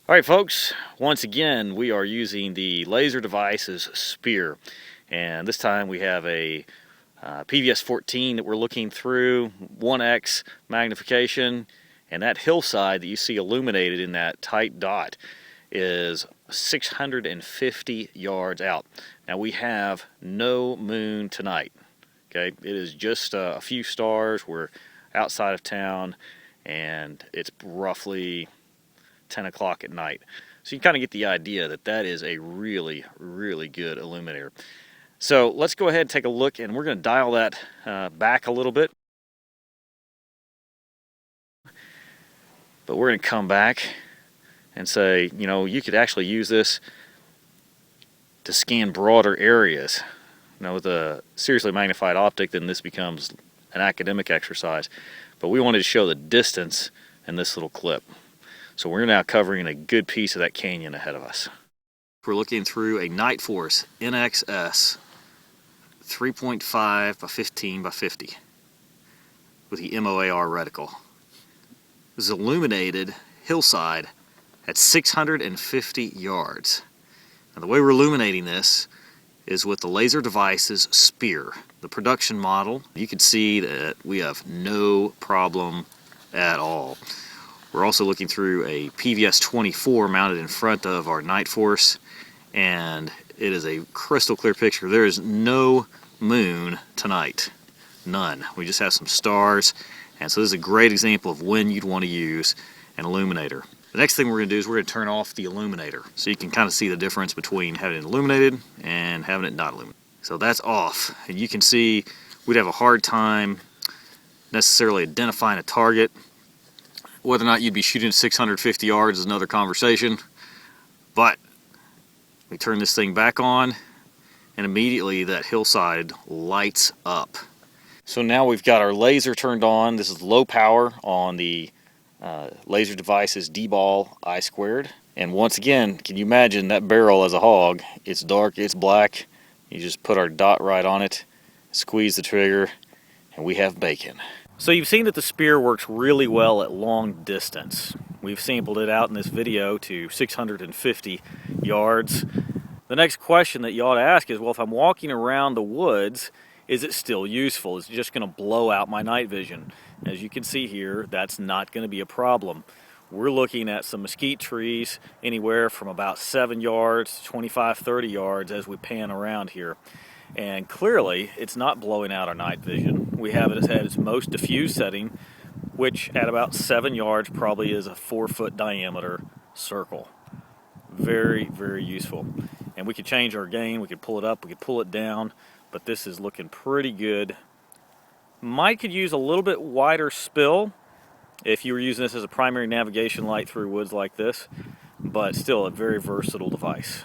All right, folks, once again, we are using the laser device's SPIR. And this time we have a PVS 14 that we're looking through, 1x magnification. And that hillside that you see illuminated in that tight dot is 650 yards out. Now we have no moon tonight. Okay, it is just a few stars. We're outside of town and it's roughly 10 o'clock at night. So you kind of get the idea that that is a really, really good illuminator. So let's go ahead and take a look, and we're going to dial that back a little bit. But we're going to come back and say, you know, you could actually use this to scan broader areas. Now with a seriously magnified optic, then this becomes an academic exercise. But we wanted to show the distance in this little clip. So we're now covering a good piece of that canyon ahead of us. We're looking through a Night Force NXS 3.5 by 15 by 50 with the MOAR reticle. This is illuminated hillside at 650 yards. Now the way we're illuminating this is with the laser device's SPIR, the production model. You can see that we have no problem at all. We're also looking through a PVS 24 mounted in front of our Night Force, and it is a crystal clear picture. There is no moon tonight, none. We just have some stars, and so this is a great example of when you'd want to use an illuminator. The next thing we're going to do is we're going to turn off the illuminator so you can kind of see the difference between having it illuminated and having it not illuminated. So that's off, and you can see we'd have a hard time necessarily identifying a target. Whether or not you'd be shooting at 650 yards is another conversation, but we turn this thing back on and immediately that hillside lights up. So now we've got our laser turned on. This is low power on the laser device's D-ball I2. And once again, can you imagine that barrel as a hog? It's dark, it's black. You just put our dot right on it, squeeze the trigger, and we have bacon. So you've seen that the SPIR works really well at long distance. We've sampled it out in this video to 650 yards. The next question that you ought to ask is, well, if I'm walking around the woods, is it still useful? Is it just going to blow out my night vision? As you can see here, that's not going to be a problem. We're looking at some mesquite trees anywhere from about 7 yards to 25, 30 yards as we pan around here. And clearly, it's not blowing out our night vision. We have it at its most diffuse setting, which at about 7 yards probably is a 4-foot diameter circle. Very, very useful. And we could change our gain, we could pull it up, we could pull it down, but this is looking pretty good. Might could use a little bit wider spill if you were using this as a primary navigation light through woods like this, but still a very versatile device.